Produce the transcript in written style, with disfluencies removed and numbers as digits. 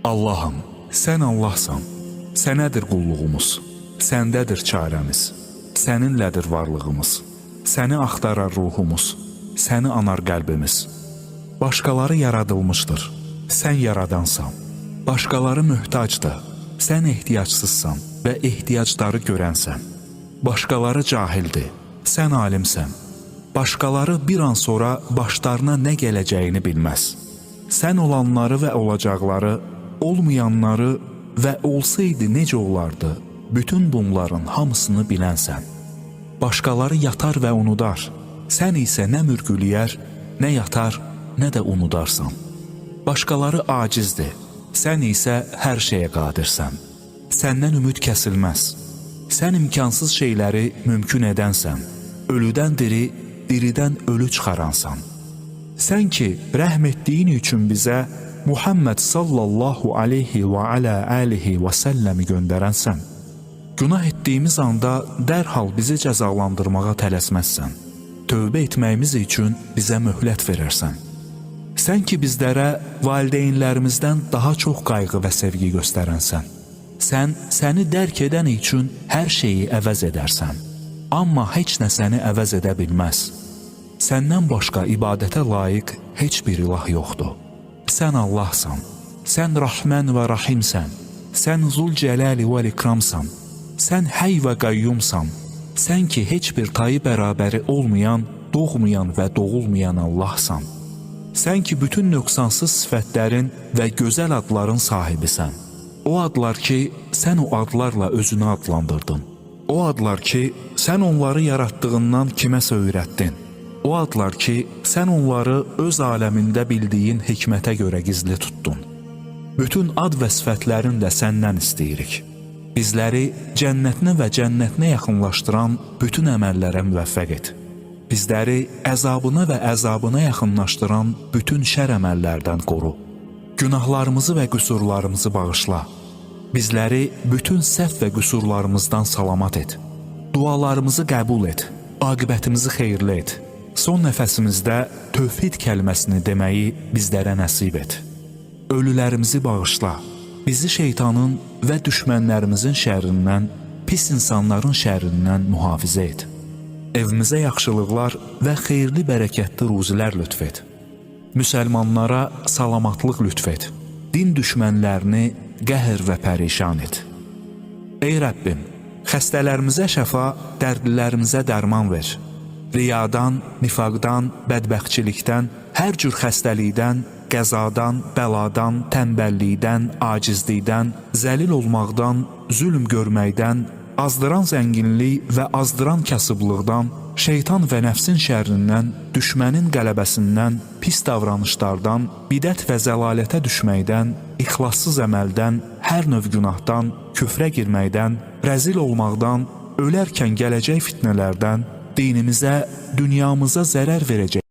Allahım, sən Allahsan, sənədir qulluğumuz, səndədir çarəmiz, səninlədir varlığımız, səni axtarar ruhumuz, səni anar qəlbimiz. Başqaları yaradılmışdır, sən yaradansan, başqaları möhtacdır, sən ehtiyacsızsan və ehtiyacları görənsən. Başqaları cahildir, sən alimsən, başqaları bir an sonra başlarına nə gələcəyini bilməz. Sən olanları və olacaqları, olmayanları və olsaydı necə olardı, bütün bunların hamısını bilənsən. Başqaları yatar və unudar, sən isə nə mürgüləyər, nə yatar, nə də unudarsan. Başqaları acizdir, sən isə hər şeyə qadirsən. Səndən ümid kəsilməz, sən imkansız şeyləri mümkün edənsən, ölüdən diri, diridən ölü çıxaransan. Sən ki, rəhm etdiyin üçün bizə Muhammed sallallahu aleyhi və alə alihi və səlləmi göndərənsən. Günah etdiyimiz anda dərhal bizi cəzalandırmağa tələsməzsən. Tövbə etməyimiz üçün bizə möhlət verərsən. Sən ki, bizlərə valideynlərimizdən daha çox qayğı və sevgi göstərənsən. Sən səni dərk edən üçün hər şeyi əvəz edərsən. Amma heç nə səni əvəz edə bilməz. Səndən başqa ibadətə layiq heç bir ilah yoxdur. Sən Allahsan, sən Rəhmən və Rahimsən, sən Zülcələli və İkramsan, sən Həy və Qayyumsan, sən ki, heç bir tayı bərabəri olmayan, doğmayan və doğulmayan Allahsan. Sən ki, bütün nöqsansız sifətlərin və gözəl adların sahibisən. O adlar ki, sən o adlarla özünü adlandırdın. O adlar ki, sən onları yaratdığından kiməsə öyrətdin. O adlar ki, sən onları öz aləmində bildiyin hikmətə görə gizli tutdun. Bütün ad və sifətlərin də səndən istəyirik. Bizləri cənnətinə və cənnətinə yaxınlaşdıran bütün əməllərə müvəffəq et. Bizləri əzabına və əzabına yaxınlaşdıran bütün şər əməllərdən qoru. Günahlarımızı və qüsurlarımızı bağışla. Bizləri bütün səhv və qüsurlarımızdan salamat et. Dualarımızı qəbul et. Aqibətimizi xeyirli et. Son nəfəsimizdə tövhid kəlməsini deməyi bizlərə nəsib et. Ölülərimizi bağışla. Bizi şeytanın və düşmənlərimizin şərrindən, pis insanların şərrindən mühafizə et. Evimizə yaxşılıqlar və xeyirli bərəkətli ruzilər lütf et. Müsəlmanlara salamatlıq lütf et. Din düşmənlərini qəhər və pərişan et. Ey Rəbbim, xəstələrimizə şəfa, dərdlilərimizə dərman ver. Riyadan, nifaqdan, bədbəxtçilikdən, hər cür xəstəlikdən, qəzadan, bəladan, tənbəllikdən, acizlikdən, zəlil olmaqdan, zülm görməkdən, azdıran zənginlik və azdıran kasıblıqdan, şeytan və nəfsin şərrindən, düşmənin qələbəsindən, pis davranışlardan, bidət və zəlalətə düşməkdən, ixlassız əməldən, hər növ günahdan, küfrə girməkdən, rəzil olmaqdan, ölərkən gələcək fitnələrdən, dinimizə, dünyamıza zərər verəcək